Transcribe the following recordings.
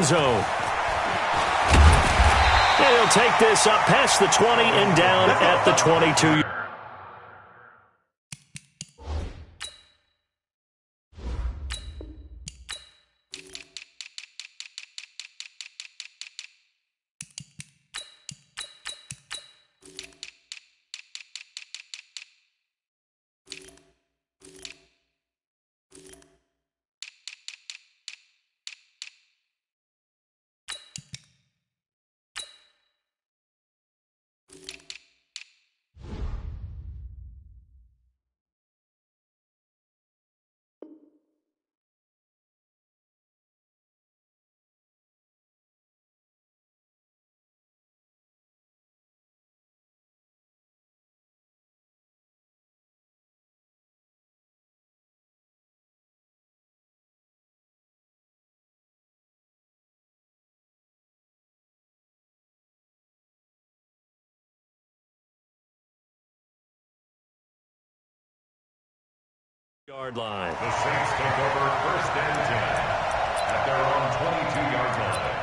end zone. And he'll take this up past the 20 and down at the 22. Yard line. The Saints take over 1st and 10 at their own 22-yard line.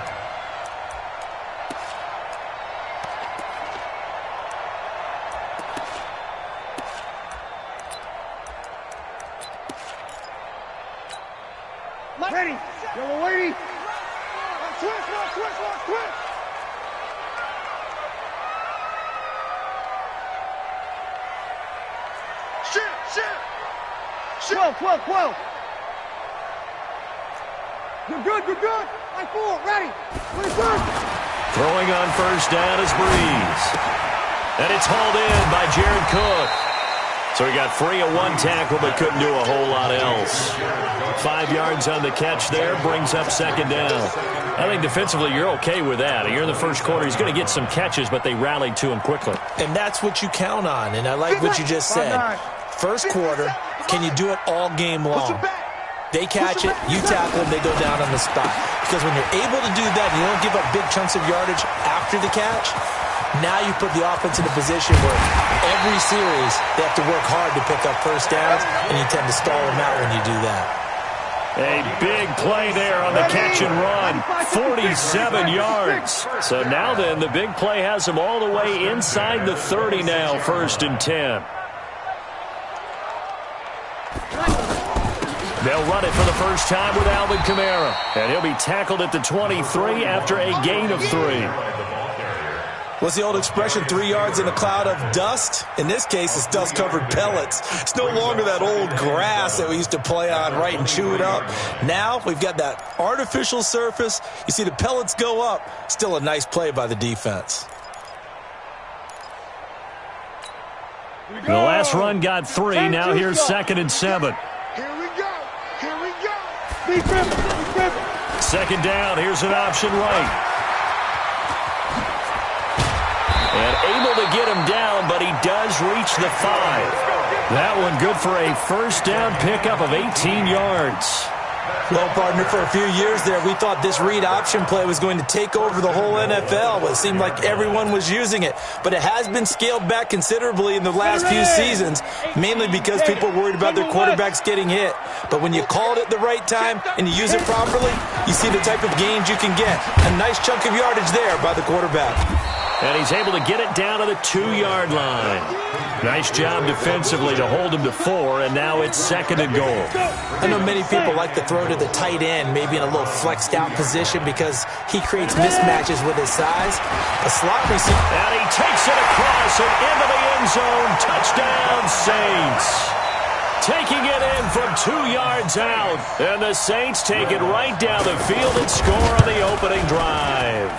Ready. Yellow lady. Twist. Shit. 12. You're good. I four, ready. Throwing on 1st down is Breeze. And it's hauled in by Jared Cook. So he got free of one tackle but couldn't do a whole lot else. 5 yards on the catch there, brings up 2nd down. I think defensively you're okay with that. You're in the first quarter. He's going to get some catches, but they rallied to him quickly. And that's what you count on, and I like what you just said. First quarter, can you do it all game long? They catch it, you tackle them, they go down on the spot. Because when you're able to do that, you don't give up big chunks of yardage after the catch, now you put the offense in a position where every series they have to work hard to pick up 1st downs, and you tend to stall them out when you do that. A big play there on the catch and run, 47 yards. So now then, the big play has him all the way inside the 30 now, 1st and 10. They'll run it for the first time with Alvin Kamara. And he'll be tackled at the 23 after a gain of 3. What's the old expression, 3 yards in a cloud of dust? In this case, it's dust-covered pellets. It's no longer that old grass that we used to play on, right, and chew it up. Now we've got that artificial surface. You see the pellets go up. Still a nice play by the defense. The last run got 3. Now here's 2nd and 7. Here we go. 2nd down. Here's an option right. And able to get him down, but he does reach the 5. That one good for a 1st down pickup of 18 yards. Well, partner, for a few years there, we thought this read option play was going to take over the whole NFL. It seemed like everyone was using it. But it has been scaled back considerably in the last few seasons, mainly because people are worried about their quarterbacks getting hit. But when you call it at the right time and you use it properly, you see the type of gains you can get. A nice chunk of yardage there by the quarterback. And he's able to get it down to the 2-yard line. Nice job defensively to hold him to 4, and now it's 2nd and goal. I know many people like to throw to the tight end, maybe in a little flexed out position because he creates mismatches with his size. A slot receiver. And he takes it across and into the end zone. Touchdown, Saints. Taking it in from 2 yards out. And the Saints take it right down the field and score on the opening drive.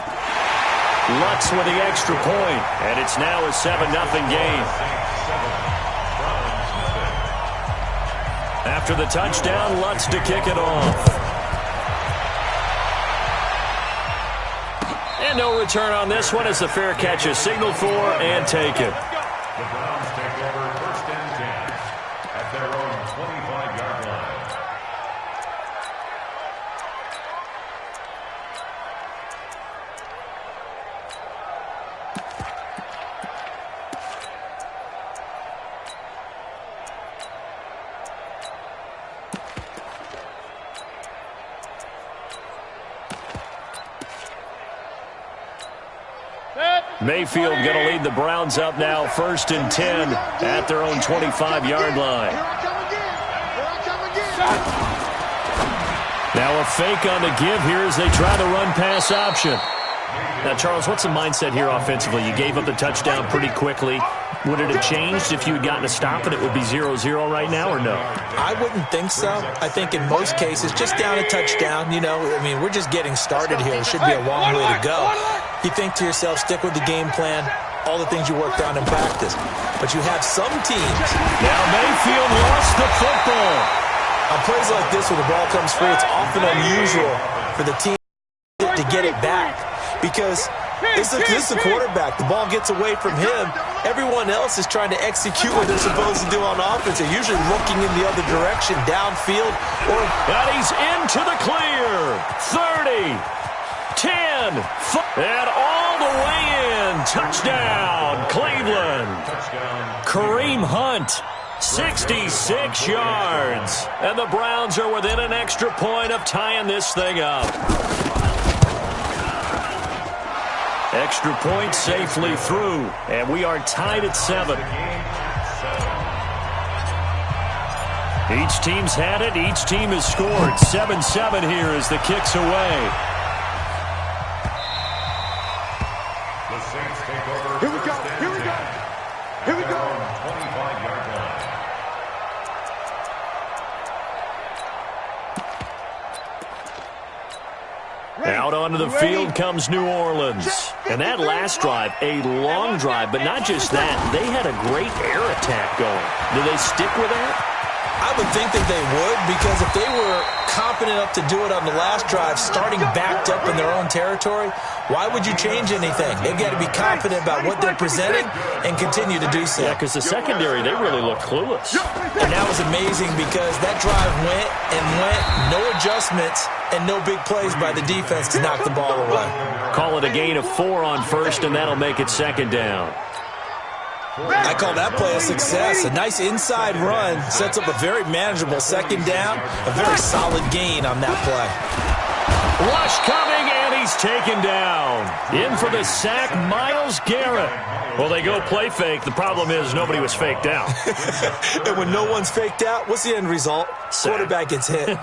Lutz with the extra point, and it's now a 7-0 game. After the touchdown, Lutz to kick it off. And no return on this one as the fair catch is signaled for and taken. The Browns take over 1st and 10 at their own 25-yard line. Mayfield going to lead the Browns up now, 1st and 10 at their own 25-yard line. Now a fake on the give here as they try the run-pass option. Now, Charles, what's the mindset here offensively? You gave up the touchdown pretty quickly. Would it have changed if you had gotten a stop and it would be 0-0 right now, or no? I wouldn't think so. I think in most cases, just down a touchdown, we're just getting started here. It should be a long way to go. You think to yourself, stick with the game plan, all the things you worked on in practice. But you have some teams. Now Mayfield lost the football. On plays like this where the ball comes free, it's often unusual for the team to get it back. Because this is the quarterback. The ball gets away from him. Everyone else is trying to execute what they're supposed to do on offense. They're usually looking in the other direction, downfield. And he's into the clear. 30, 10, and all the way in. Touchdown, Cleveland. Kareem Hunt, 66 yards. And the Browns are within an extra point of tying this thing up. Extra point safely through, and we are tied at 7. Each team's had it. Each team has scored. 7-7 here as the kick's away. The Saints take over. Here we go. Here we go. Here we go. 25-yard line. Out onto the field comes New Orleans. And that last drive, a long drive, but not just that. They had a great air attack going. Do they stick with that? I would think that they would, because if they were confident enough to do it on the last drive, starting backed up in their own territory, why would you change anything? They've got to be confident about what they're presenting and continue to do so. Yeah, because the secondary, they really look clueless. And that was amazing because that drive went and went, no adjustments, and no big plays by the defense to knock the ball away. Call it a gain of 4 on first, and that'll make it 2nd down. I call that play a success. A nice inside run sets up a very manageable 2nd down, a very solid gain on that play. Rush coming, and he's taken down. In for the sack, Myles Garrett. Well, they go play fake. The problem is nobody was faked out. And when no one's faked out, what's the end result? Sack. Quarterback gets hit.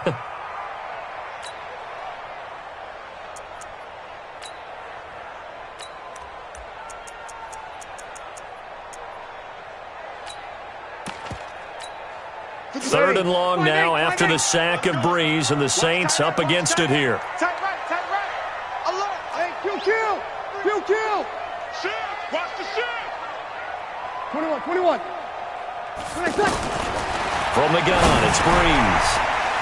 Third and long now after the sack of Breeze, and the Saints up against it here. Tight right. Alert. Hey, kill. Shift. Watch the shift. 21. 20 seconds. From the gun, it's Breeze.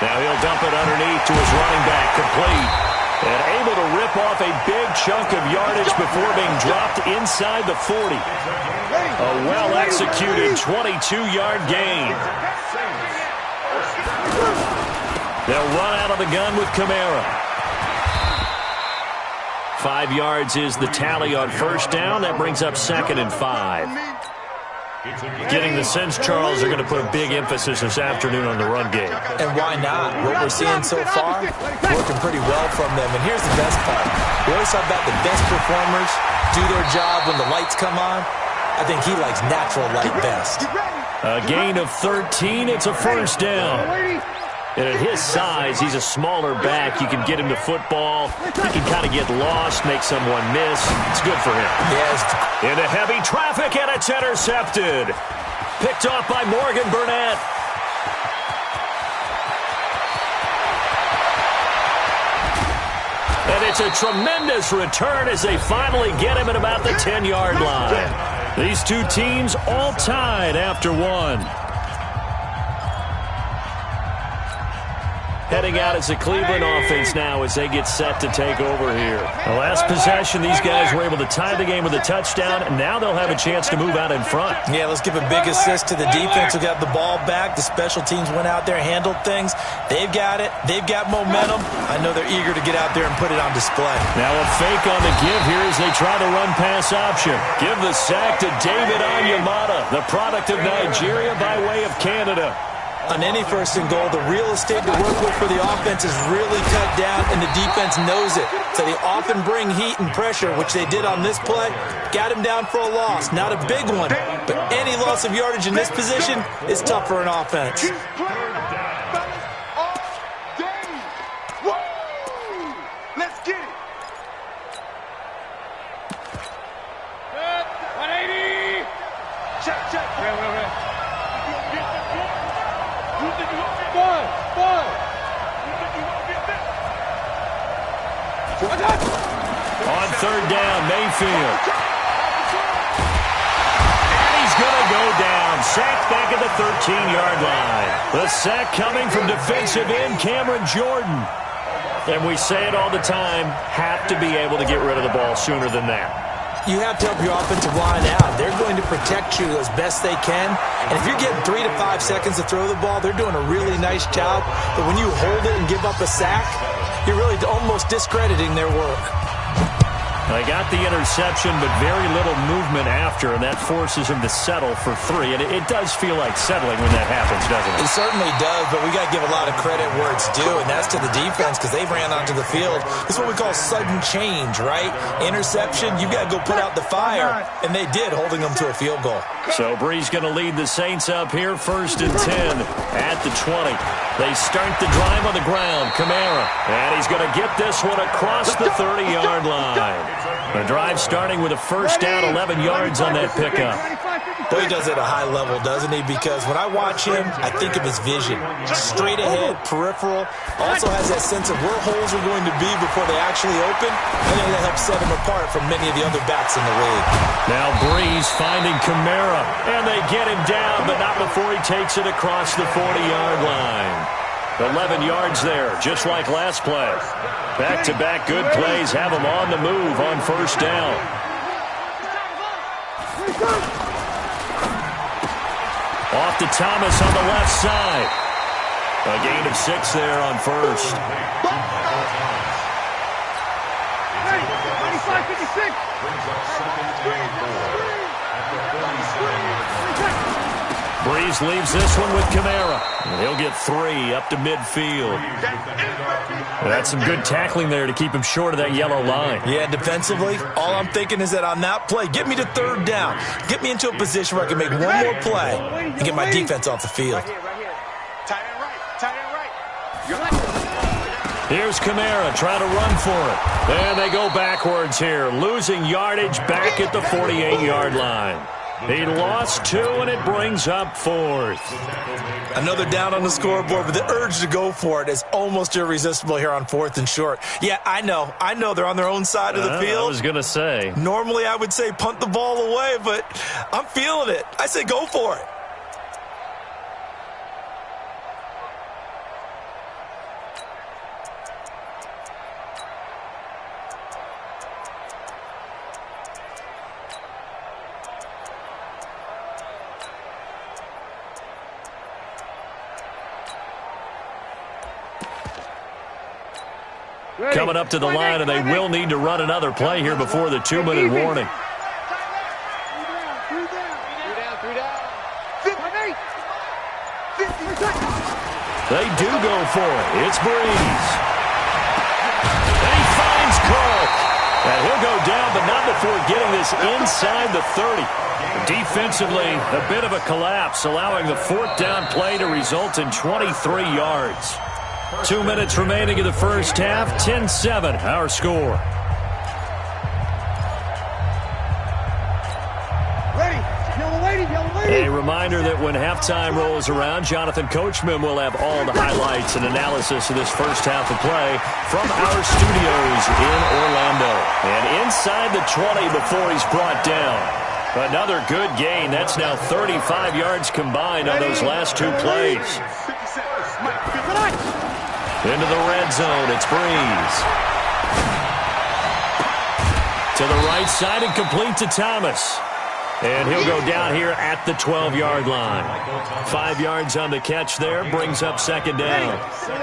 Now he'll dump it underneath to his running back, complete. And able to rip off a big chunk of yardage before being dropped inside the 40. A well-executed 22-yard gain. They'll run out of the gun with Kamara. 5 yards is the tally on first down. That brings up 2nd and 5. Getting the sense, Charles, they're going to put a big emphasis this afternoon on the run game. And why not? What we're seeing so far, working pretty well from them. And here's the best part. We always talk about the best performers do their job when the lights come on. I think he likes natural light best. A gain of 13. It's a first down. And at his size, he's a smaller back. You can get him to football. He can kind of get lost, make someone miss. It's good for him. Yes. Into heavy traffic, and it's intercepted. Picked off by Morgan Burnett. And it's a tremendous return as they finally get him at about the 10-yard line. These two teams all tied after 1. Heading out as the Cleveland offense now as they get set to take over here. The last possession, these guys were able to tie the game with a touchdown, and now they'll have a chance to move out in front. Yeah, let's give a big assist to the defense who got the ball back. The special teams went out there, handled things. They've got it. They've got momentum. I know they're eager to get out there and put it on display. Now a fake on the give here as they try the run-pass option. Give the sack to David Onyemata, the product of Nigeria by way of Canada. On any first and goal, the real estate to work with for the offense is really cut down, and the defense knows it. So they often bring heat and pressure, which they did on this play. Got him down for a loss. Not a big one, but any loss of yardage in this position is tough for an offense. Let's get it. 180. Check. You think you won't get this? On third down, Mayfield. And he's going to go down. Sacked back at the 13-yard line. The sack coming from defensive end Cameron Jordan. And we say it all the time, have to be able to get rid of the ball sooner than that. You have to help your offensive line out. They're going to protect you as best they can. And if you're getting 3 to 5 seconds to throw the ball, they're doing a really nice job. But when you hold it and give up a sack, you're really almost discrediting their work. They got the interception, but very little movement after, and that forces him to settle for 3. And it does feel like settling when that happens, doesn't it? It certainly does, but we got to give a lot of credit where it's due, and that's to the defense because they ran onto the field. This is what we call sudden change, right? Interception, you got to go put out the fire, and they did, holding them to a field goal. So Brees going to lead the Saints up here, 1st and 10 at the 20. They start the drive on the ground. Kamara, and he's going to get this one across the 30-yard line. The drive starting with a first down, 11 yards on that pickup. Boy, he does it at a high level, doesn't he? Because when I watch him, I think of his vision. Straight ahead, peripheral. Also has that sense of where holes are going to be before they actually open. I think that helps set him apart from many of the other backs in the league. Now Brees finding Kamara, and they get him down, but not before he takes it across the 40-yard line. 11 yards there, just like last play. Back-to-back good plays have him on the move on first down. Off to Thomas on the left side. A gain of 6 there on first. 95-56. Brees leaves this one with Kamara. And he'll get 3 up to midfield. That's some good tackling there to keep him short of that yellow line. Yeah, defensively, all I'm thinking is that on that play, get me to third down. Get me into a position where I can make one more play and get my defense off the field. Tight end right. Here's Kamara trying to run for it. And they go backwards here, losing yardage back at the 48-yard line. He lost 2, and it brings up 4th. Another down on the scoreboard, but the urge to go for it is almost irresistible here on 4th and short. Yeah, I know they're on their own side of the field. I was going to say. Normally I would say punt the ball away, but I'm feeling it. I say go for it. Coming up to the line, and they will need to run another play here before the 2-minute warning. They do go for it. It's Brees. And he finds Cook. And he'll go down, but not before getting this inside the 30. Defensively, a bit of a collapse, allowing the 4th down play to result in 23 yards. 2 minutes remaining in the first half, 10-7, our score. Ready. Yellow lady. A reminder that when halftime rolls around, Jonathan Coachman will have all the highlights and analysis of this first half of play from our studios in Orlando. And inside the 20 before he's brought down. Another good gain. That's now 35 yards combined on those last 2 plays. Into the red zone, it's Brees. To the right side and complete to Thomas. And he'll go down here at the 12-yard line. 5 yards on the catch there, brings up 2nd down.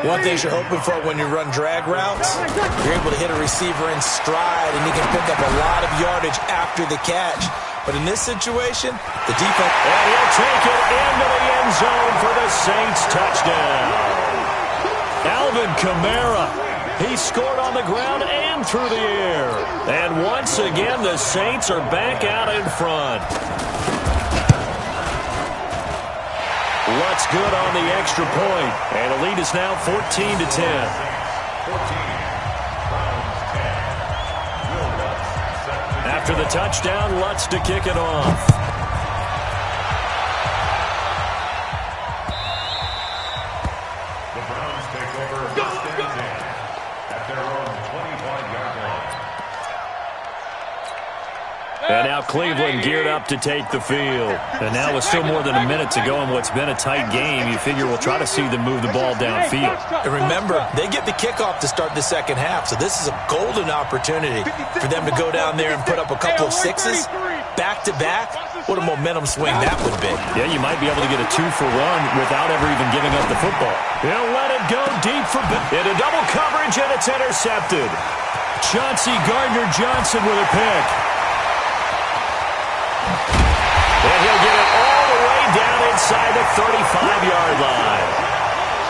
One thing you're hoping for when you run drag routes, you're able to hit a receiver in stride, and he can pick up a lot of yardage after the catch. But in this situation, the defense... And he'll take it into the end zone for the Saints touchdown. Alvin Kamara, he scored on the ground and through the air. And once again, the Saints are back out in front. Lutz good on the extra point, and the lead is now 14-10. After the touchdown, Lutz to kick it off. The Browns take over first and 10 at their own 25-yard line. And now Cleveland geared up to take the field. And now with still more than a minute to go in what's been a tight game, you figure we'll try to see them move the ball downfield. And remember, they get the kickoff to start the second half, so this is a golden opportunity for them to go down there and put up a couple of sixes back-to-back. What a momentum swing that would be. Yeah, you might be able to get a 2-for-1 without ever even giving up the football. He'll let it go deep for into double coverage, and it's intercepted. Chauncey Gardner-Johnson with a pick. And he'll get it all the way down inside the 35-yard line.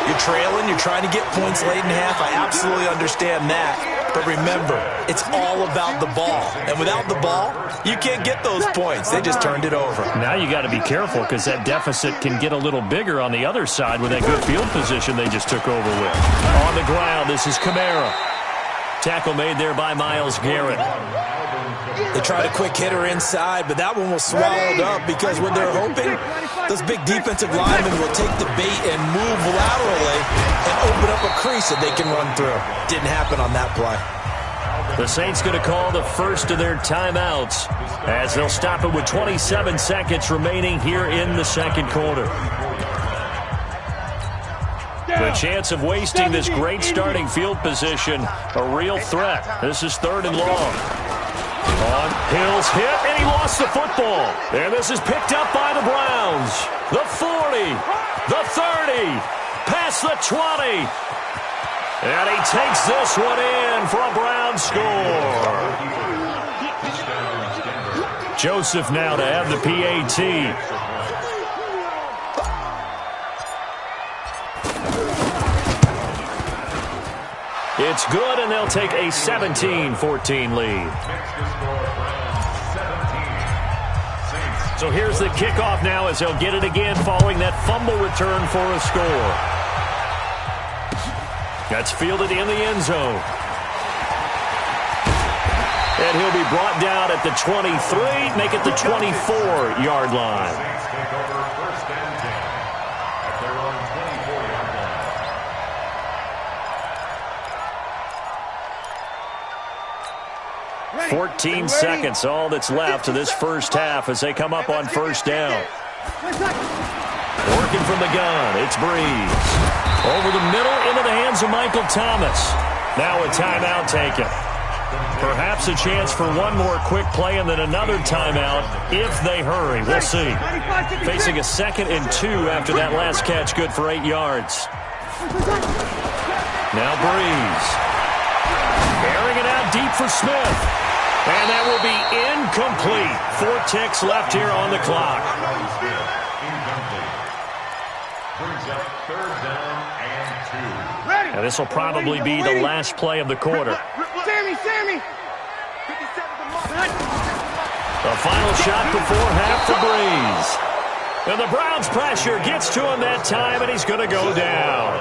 You're trailing, you're trying to get points late in half. I absolutely understand that. But remember, it's all about the ball. And without the ball, you can't get those points. They just turned it over. Now you got to be careful because that deficit can get a little bigger on the other side with that good field position they just took over with. On the ground, this is Kamara. Tackle made there by Myles Garrett. They tried a quick hitter inside, but that one was swallowed up because what they're hoping, those big defensive linemen will take the bait and move laterally and open up a crease that they can run through. Didn't happen on that play. The Saints going to call the first of their timeouts as they'll stop it with 27 seconds remaining here in the second quarter. The chance of wasting this great starting field position, a real threat. This is 3rd and long. On Hill's hit, and he lost the football. And this is picked up by the Browns. The 40, the 30, past the 20. And he takes this one in for a Brown score. Joseph now to have the PAT. It's good, and they'll take a 17-14 lead. So here's the kickoff now as they'll get it again following that fumble return for a score. That's fielded in the end zone. And he'll be brought down at the 23, make it the 24-yard line. 14 seconds, all that's left of this first half as they come up on first down. Working from the gun, it's Breeze. Over the middle, into the hands of Michael Thomas. Now a timeout taken. Perhaps a chance for one more quick play and then another timeout if they hurry. We'll see. Facing a 2nd and 2 after that last catch, good for 8 yards. Now Breeze. Airing it out deep for Smith. And that will be incomplete. 4 ticks left here on the clock. Brings up 3rd down and 2. And this will probably be the last play of the quarter. Sammy! The final shot before half for Breeze. And the Browns' pressure gets to him that time, and he's going to go down.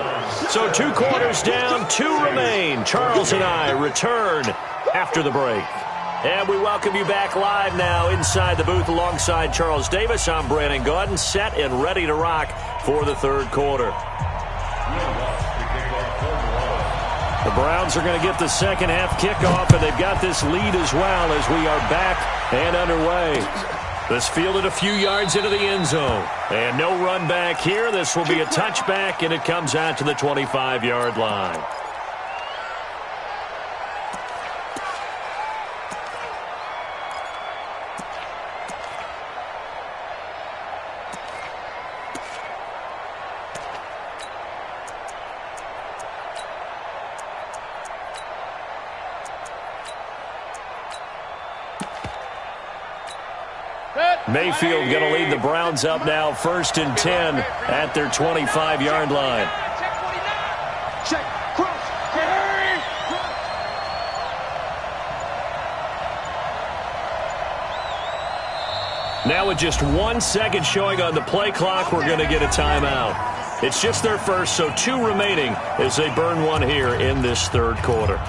So 2 quarters down, 2 remain. Charles and I return after the break. And we welcome you back live now inside the booth alongside Charles Davis. I'm Brandon Gaudin, set and ready to rock for the 3rd quarter. The Browns are going to get the second half kickoff, and they've got this lead as well as we are back and underway. This fielded a few yards into the end zone. And no run back here. This will be a touchback, and it comes out to the 25-yard line. Mayfield going to lead the Browns up now, 1st and 10 at their 25-yard line. Check. Cross. Hurry. Now with just 1 second showing on the play clock, we're going to get a timeout. It's just their first, so 2 remaining as they burn one here in this 3rd quarter.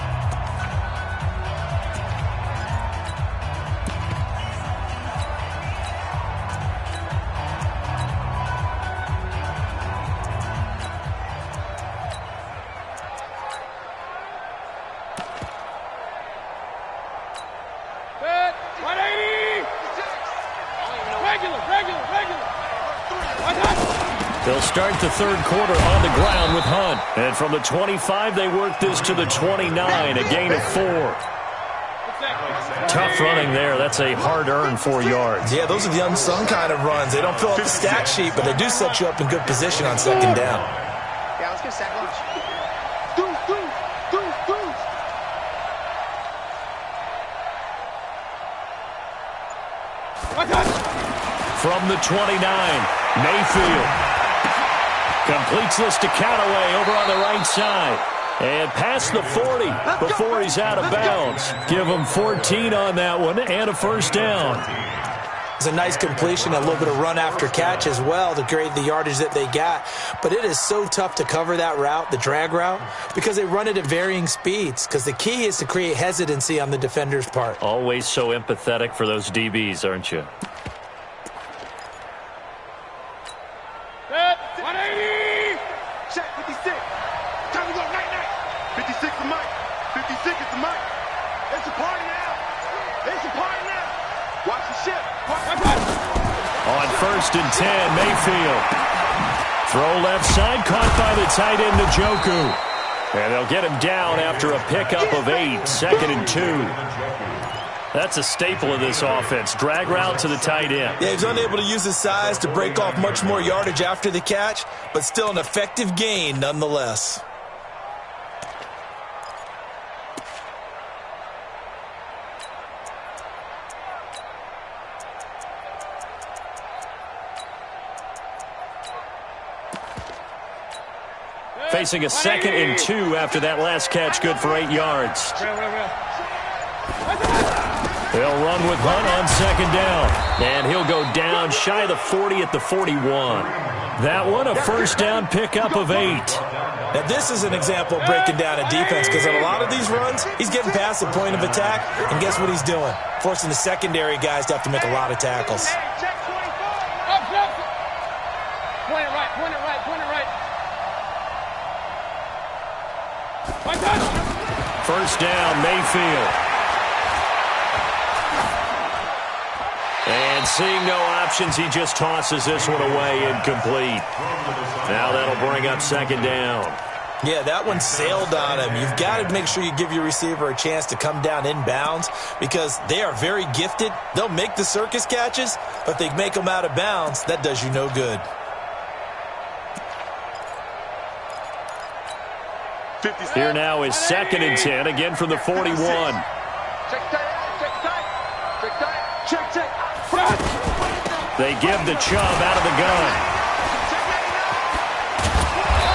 They'll start the 3rd quarter on the ground with Hunt. And from the 25, they work this to the 29, a gain of 4. Tough running there. That's a hard-earned 4 yards. Yeah, those are the unsung kind of runs. They don't fill up the stat sheet, but they do set you up in good position on 2nd down. Yeah, let's get a sack lunch. From the 29, Mayfield completes this to Callaway over on the right side. And past the 40 before he's out of bounds. Give him 14 on that one and a 1st down. It's a nice completion, a little bit of run after catch as well to create the yardage that they got. But it is so tough to cover that route, the drag route, because they run it at varying speeds. Because the key is to create hesitancy on the defender's part. Always so empathetic for those DBs, aren't you? 180! Check, 56. Time to go, night. 56 to Mike. 56 is to Mike. It's a party now. Watch the ship. On 1st and 10, Mayfield. Throw left side, caught by the tight end, Njoku. And they'll get him down after a pickup of 8, 2nd and 2. That's a staple of this offense. Drag route to the tight end. Yeah, he's unable to use his size to break off much more yardage after the catch, but still an effective gain nonetheless. Facing a 2nd and 2 after that last catch, good for 8 yards. They'll run with Hunt on 2nd down. And he'll go down shy of the 40 at the 41. That one, a 1st down pickup of 8. Now, this is an example of breaking down a defense because on a lot of these runs, he's getting past the point of attack, and guess what he's doing? Forcing the secondary guys to have to make a lot of tackles. Point it right. 1st down, Mayfield. And seeing no options, he just tosses this one away incomplete. Now that'll bring up 2nd down. Yeah, that one sailed on him. You've got to make sure you give your receiver a chance to come down inbounds because they are very gifted. They'll make the circus catches, but if they make them out of bounds, that does you no good. Here now is 2nd and 10, again from the 41. Check. They give the Chubb out of the gun.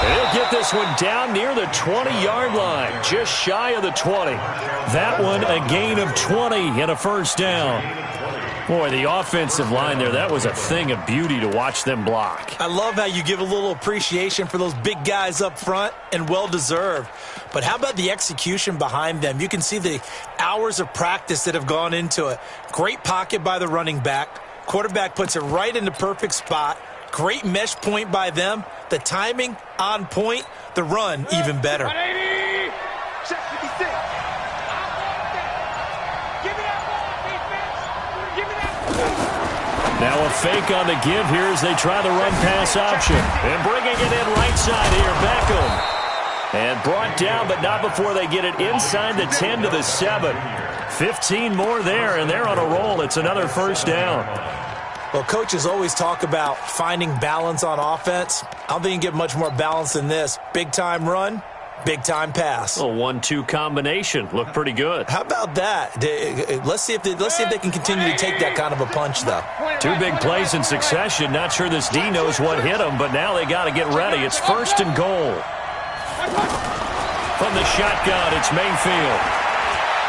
They'll get this one down near the 20-yard line, just shy of the 20. That one a gain of 20 and a 1st down. Boy, the offensive line there, that was a thing of beauty to watch them block. I love how you give a little appreciation for those big guys up front, and well-deserved. But how about the execution behind them? You can see the hours of practice that have gone into it. Great pocket by the running back. Quarterback puts it right in the perfect spot. Great mesh point by them. The timing on point. The run even better. 180! Check 56. Now a fake on the give here as they try the run-pass option. And bringing it in right side here, Beckham. And brought down, but not before they get it inside the 10 to the 7. 15 more there, and they're on a roll. It's another 1st down. Well, coaches always talk about finding balance on offense. I don't think you can get much more balance than this. Big-time run, Big-time pass. A 1-2 combination. Looked pretty good. How about that? Let's see if they can continue to take that kind of a punch, though. 2 big plays in succession. Not sure this D knows what hit him, but now they got to get ready. It's 1st and goal. From the shotgun, it's Mayfield.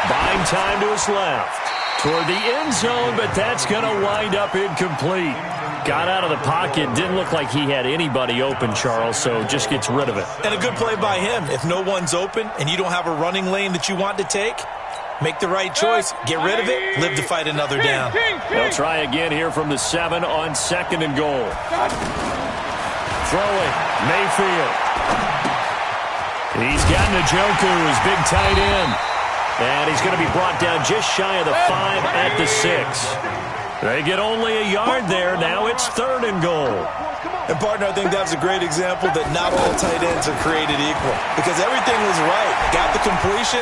Buying time to his left. Toward the end zone, but that's going to wind up incomplete. Got out of the pocket. Didn't look like he had anybody open, Charles, so just gets rid of it. And a good play by him. If no one's open and you don't have a running lane that you want to take, make the right choice. Get rid of it. Live to fight another down. They'll try again here from the 7 on 2nd and goal. Throwing. Mayfield. He's got Njoku, his big tight end. And he's going to be brought down just shy of the 5 at the 6. They get only a yard there. Now it's 3rd and goal. And, partner, I think that's a great example that not all tight ends are created equal. Because everything was right. Got the completion,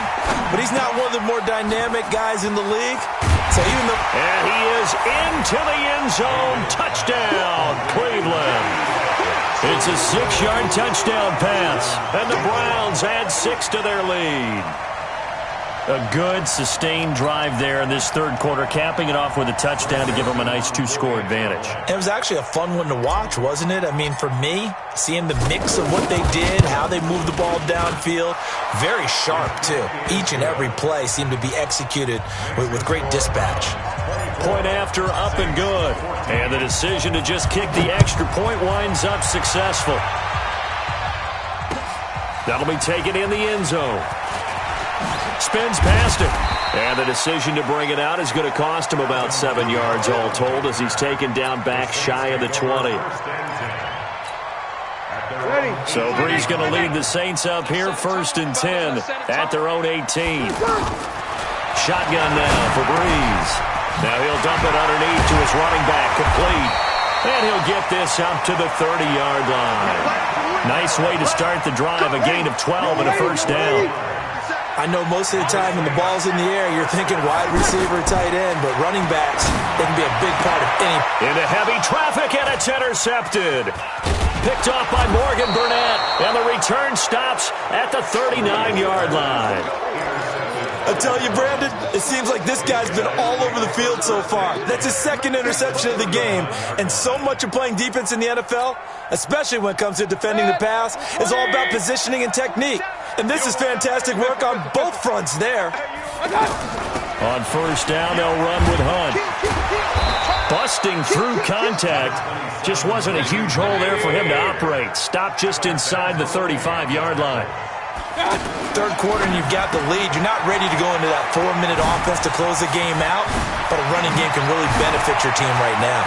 but he's not one of the more dynamic guys in the league. So even though... And he is into the end zone. Touchdown, Cleveland. It's a 6-yard touchdown pass. And the Browns add 6 to their lead. A good, sustained drive there in this 3rd quarter, capping it off with a touchdown to give them a nice 2-score advantage. It was actually a fun one to watch, wasn't it? I mean, for me, seeing the mix of what they did, how they moved the ball downfield, very sharp, too. Each and every play seemed to be executed with great dispatch. Point after, up and good. And the decision to just kick the extra point winds up successful. That'll be taken in the end zone. Spins past it. And the decision to bring it out is going to cost him about 7 yards all told as he's taken down back shy of the 20. So Brees going to lead the Saints up here, 1st and 10 at their own 18. Shotgun now for Brees. Now he'll dump it underneath to his running back, complete. And he'll get this up to the 30-yard line. Nice way to start the drive, a gain of 12 and a 1st down. I know most of the time when the ball's in the air, you're thinking wide receiver, tight end, but running backs, they can be a big part of any. Into heavy traffic, and it's intercepted. Picked off by Morgan Burnett, and the return stops at the 39-yard line. I tell you, Brandon, it seems like this guy's been all over the field so far. That's his 2nd interception of the game, and so much of playing defense in the NFL, especially when it comes to defending the pass, is all about positioning and technique. And this is fantastic work on both fronts there. On 1st down, they'll run with Hunt. Busting through contact. Just wasn't a huge hole there for him to operate. Stopped just inside the 35-yard line. 3rd quarter and you've got the lead. You're not ready to go into that 4-minute offense to close the game out, but a running game can really benefit your team right now.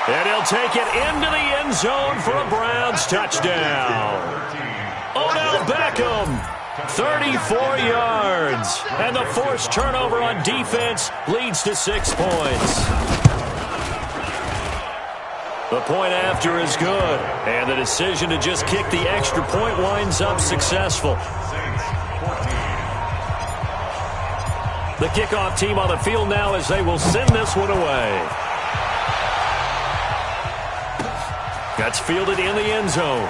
And he'll take it into the end zone for a Browns touchdown. Odell Beckham, 34 yards. And the forced turnover on defense leads to 6 points. The point after is good. And the decision to just kick the extra point winds up successful. The kickoff team on the field now as they will send this one away. That's fielded in the end zone.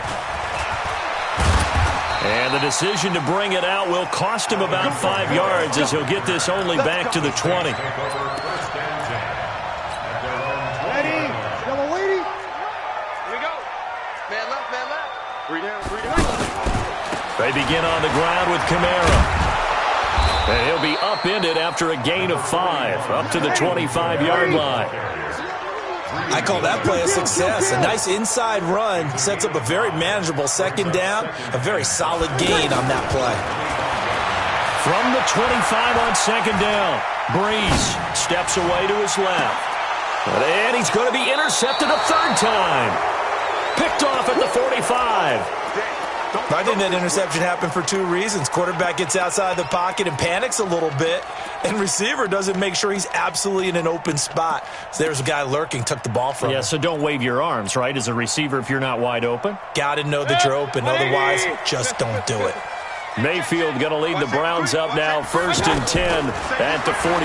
And the decision to bring it out will cost him about 5 yards as he'll get this only back to the 20. Ready? Double waiting. Here we go. Man left, man left. 3 down, 3 down. They begin on the ground with Kamara. And he'll be upended after a gain of 5, up to the 25-yard line. I call that play a success. A nice inside run sets up a very manageable 2nd down, a very solid gain on that play. From the 25 on 2nd down, Brees steps away to his left. And he's going to be intercepted a 3rd time. Picked off at the 45. I think that interception happened for 2 reasons. Quarterback gets outside the pocket and panics a little bit, and receiver doesn't make sure he's absolutely in an open spot. So there's a guy lurking, took the ball from him. Yeah, so don't wave your arms, right, as a receiver if you're not wide open? Got to know that you're open. Otherwise, just don't do it. Mayfield going to lead the Browns up now, 1st and 10 at the 45.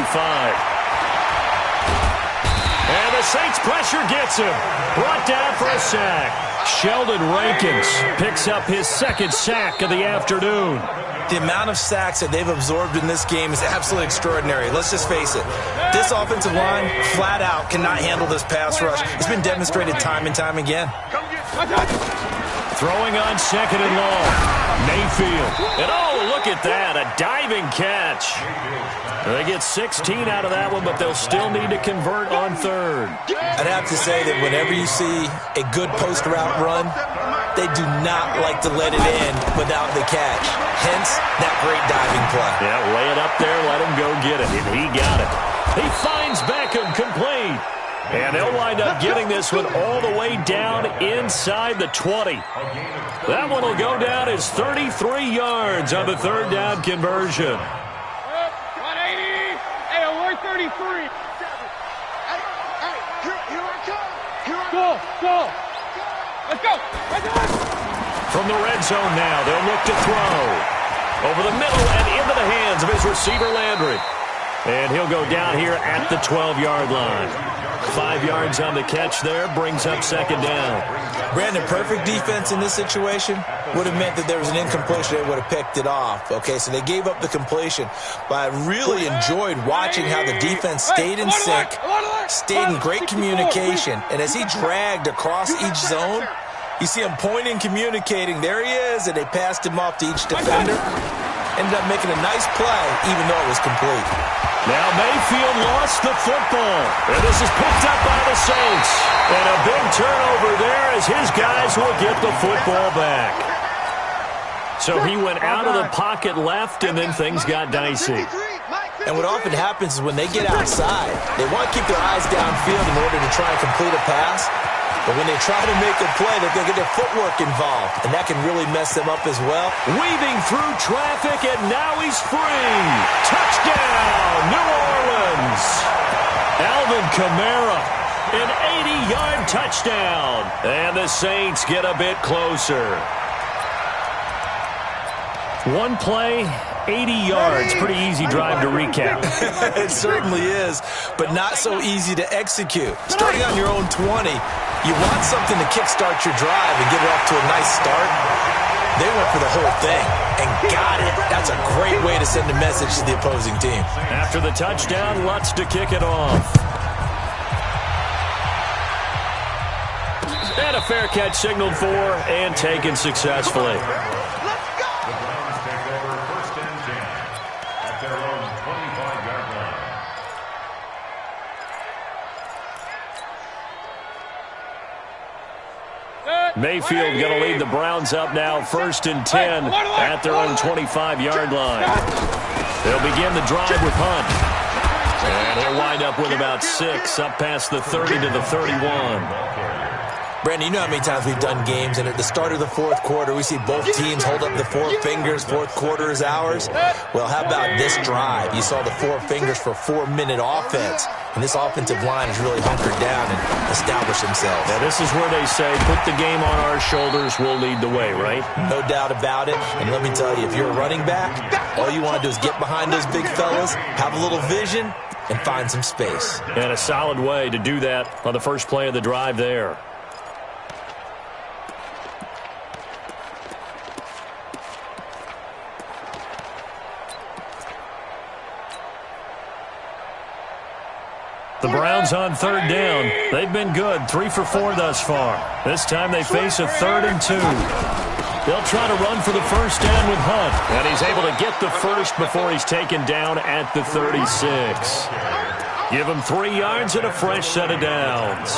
And the Saints pressure gets him. Brought down for a sack. Sheldon Rankins picks up his second sack of the afternoon. The amount of sacks that they've absorbed in this game is absolutely extraordinary. Let's just face it. This offensive line, flat out, cannot handle this pass rush. It's been demonstrated time and time again. Throwing on second and long. Mayfield. And oh, look at that. A diving catch. They get 16 out of that one, but they'll still need to convert on third. I'd have to say that whenever you see a good post route run, they do not like to let it in without the catch. Hence, that great diving play. Yeah, lay it up there, let him go get it. And he got it. He finds Beckham complete. And they'll wind up getting this one all the way down inside the 20. That one will go down as 33 yards on the third down conversion. 180. Hey, alert 33. Hey, here I come. Go. Let's go. From the red zone now, they'll look to throw. Over the middle and into the hands of his receiver, Landry. And he'll go down here at the 12-yard line. 5 yards on the catch there, brings up second down. Brandon, perfect defense in this situation would have meant that there was an incompletion. They would have picked it off. Okay, so they gave up the completion. But I really enjoyed watching how the defense stayed in sync, stayed in great communication. And as he dragged across each zone, you see him pointing, communicating. There he is, and they passed him off to each defender. Ended up making a nice play, even though it was complete. Now Mayfield lost the football. And this is picked up by the Saints. And a big turnover there as his guys will get the football back. So he went out of the pocket left, and then things got dicey. And what often happens is when they get outside, they want to keep their eyes downfield in order to try and complete a pass. But when they try to make a play, they're going to get their footwork involved, and that can really mess them up as well. Weaving through traffic, and now he's free. Touchdown, New Orleans. Alvin Kamara, an 80-yard touchdown. And the Saints get a bit closer. One play, 80 yards. Pretty easy drive to recap. It certainly is, but not so easy to execute. Starting on your own 20, you want something to kickstart your drive and get it off to a nice start. They went for the whole thing and got it. That's a great way to send a message to the opposing team. After the touchdown, Lutz to kick it off. And a fair catch signaled for and taken successfully. Mayfield going to lead the Browns up now, 1st and 10 at their own 25-yard line. They'll begin the drive with Hunt. And he'll wind up with about 6 up past the 30 to the 31. Brandon, you know how many times we've done games, and at the start of the fourth quarter, we see both teams hold up the 4 fingers, fourth quarter is ours. Well, how about this drive? You saw the 4 fingers for 4-minute offense, and this offensive line has really hunkered down and established themselves. Now, this is where they say, put the game on our shoulders, we'll lead the way, right? No doubt about it, and let me tell you, if you're a running back, all you want to do is get behind those big fellas, have a little vision, and find some space. And a solid way to do that on the first play of the drive there. The Browns on 3rd down. They've been good, 3 for 4 thus far. This time they face a 3rd and 2. They'll try to run for the first down with Hunt. And he's able to get the first before he's taken down at the 36. Give him 3 yards and a fresh set of downs.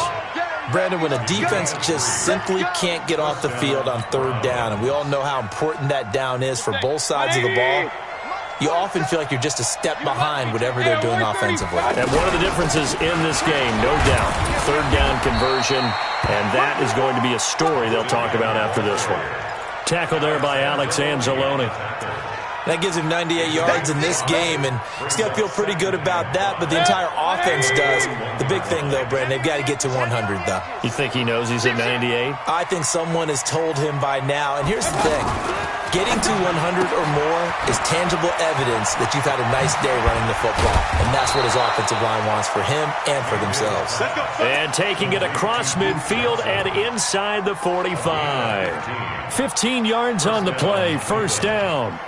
Brandon, when a defense just simply can't get off the field on 3rd down, and we all know how important that down is for both sides of the ball, you often feel like you're just a step behind whatever they're doing offensively. And one of the differences in this game, no doubt, 3rd down conversion, and that is going to be a story they'll talk about after this one. Tackle there by Alex Anzalone. That gives him 98 yards in this game, and he's got to feel pretty good about that, but the entire offense does. The big thing, though, Brandon, they've got to get to 100, though. You think he knows he's at 98? I think someone has told him by now, and here's the thing. Getting to 100 or more is tangible evidence that you've had a nice day running the football. And that's what his offensive line wants for him and for themselves. And taking it across midfield and inside the 45. 15 yards on the play, first down.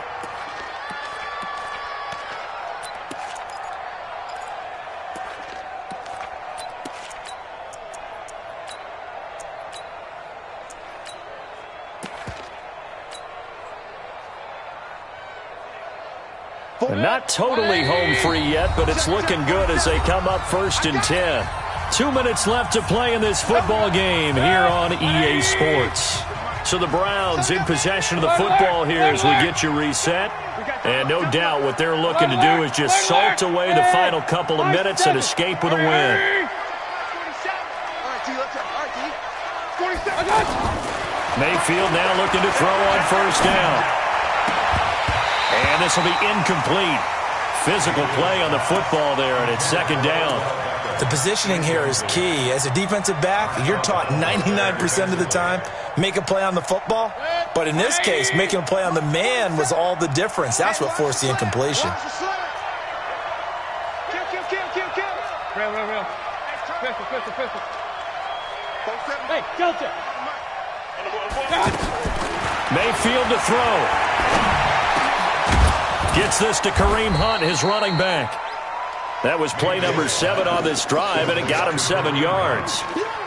Not totally home free yet, but it's looking good as they come up first and 10. 2 minutes left to play in this football game here on EA Sports. So the Browns in possession of the football here as we get you reset. And no doubt what they're looking to do is just salt away the final couple of minutes and escape with a win. Mayfield now looking to throw on first down. And this will be incomplete. Physical play on the football there, and it's second down. The positioning here is key. As a defensive back, you're taught 99% of the time, make a play on the football. But in this case, making a play on the man was all the difference. That's what forced the incompletion. Real. Pistol. Hey, Delta. Mayfield to throw. Gets this to Kareem Hunt, his running back. That was play number 7 on this drive, and it got him 7 yards.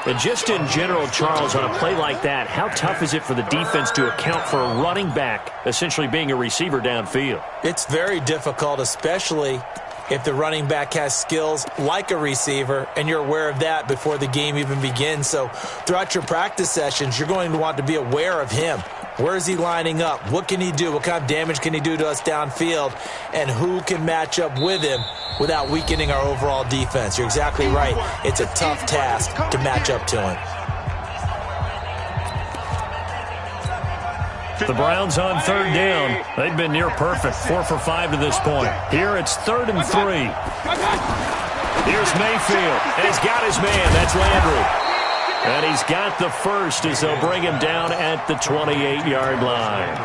And just in general, Charles, on a play like that, how tough is it for the defense to account for a running back essentially being a receiver downfield? It's very difficult, especially if the running back has skills like a receiver, and you're aware of that before the game even begins. So throughout your practice sessions, you're going to want to be aware of him. Where is he lining up? What can he do? What kind of damage can he do to us downfield? And who can match up with him without weakening our overall defense? You're exactly right. It's a tough task to match up to him. The Browns on third down. They've been near perfect, 4 for 5 to this point. Here it's 3rd and 3. Here's Mayfield, and he's got his man. That's Landry. And he's got the first as they'll bring him down at the 28-yard line.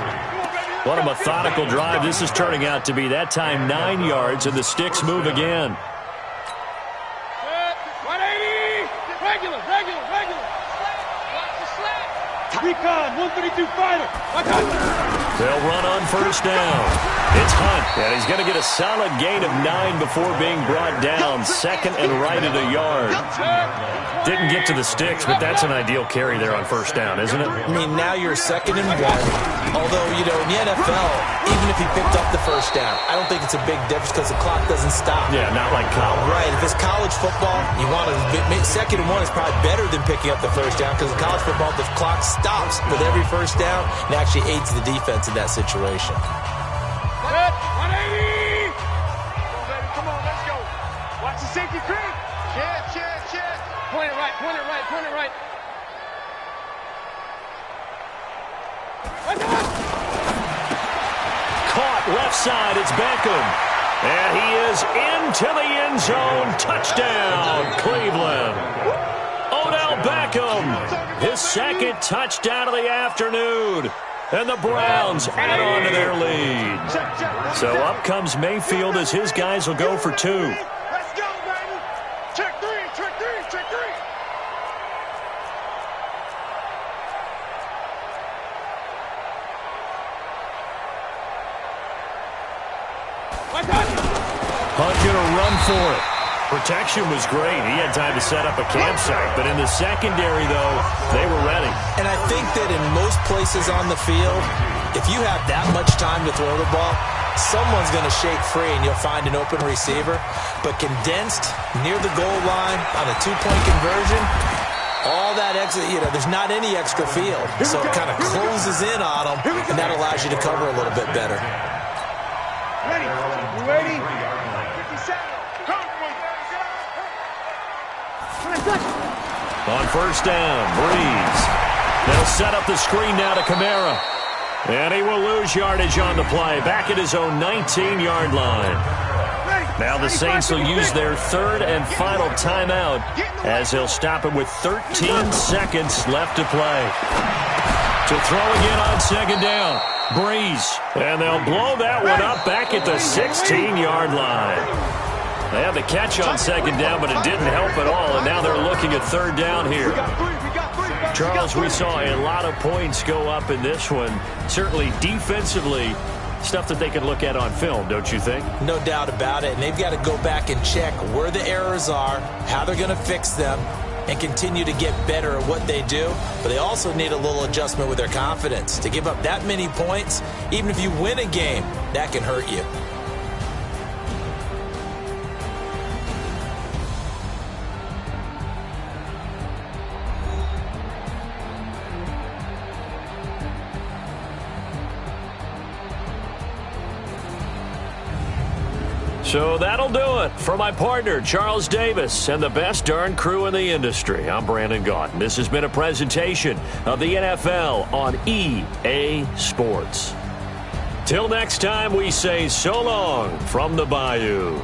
What a methodical drive this is turning out to be. That time 9 yards, and the sticks move again. 180! Regular. Recon, 132 fighter. They'll run on first down. It's Hunt, and he's going to get a solid gain of 9 before being brought down. 2nd and right at a yard. Didn't get to the sticks, but that's an ideal carry there on first down, isn't it? I mean, now you're 2nd and 1. Although, you know, in the NFL, even if he picked up the first down, I don't think it's a big difference because the clock doesn't stop. Yeah, not like college. Right. If it's college football, you want to 2nd and 1 is probably better than picking up the first down because in college football, the clock stops with every first down and actually aids the defense in that situation. 180! Come on, let's go. Watch the safety creep. Check. Point it right. Caught left side, it's Beckham. And he is into the end zone. Touchdown, Cleveland. Odell Beckham, his 2nd touchdown of the afternoon. And the Browns add on to their lead. So up comes Mayfield as his guys will go for 2. Let's go, baby. Check three. Hunt gonna run for it. Protection was great. He had time to set up a campsite. But in the secondary, though, they were ready. And I think that in most places on the field, if you have that much time to throw the ball, someone's going to shake free and you'll find an open receiver. But condensed near the goal line on a 2-point conversion, all that extra, there's not any extra field. So it kind of closes in on them, and that allows you to cover a little bit better. Ready? You ready? 57. On first down, Breeze. They'll set up the screen now to Kamara. And he will lose yardage on the play. Back at his own 19-yard line. Now the Saints will use their 3rd and final timeout as they'll stop it with 13 seconds left to play. To throw again on 2nd down. Breeze. And they'll blow that one up back at the 16-yard line. They had the catch on second down, but it didn't help at all, and now they're looking at third down here. Charles, we saw a lot of points go up in this one. Certainly defensively, stuff that they can look at on film, don't you think? No doubt about it, and they've got to go back and check where the errors are, how they're going to fix them, and continue to get better at what they do. But they also need a little adjustment with their confidence. To give up that many points, even if you win a game, that can hurt you. So that'll do it. For my partner, Charles Davis, and the best darn crew in the industry, I'm Brandon Gaunt. This has been a presentation of the NFL on EA Sports. Till next time, we say so long from the Bayou.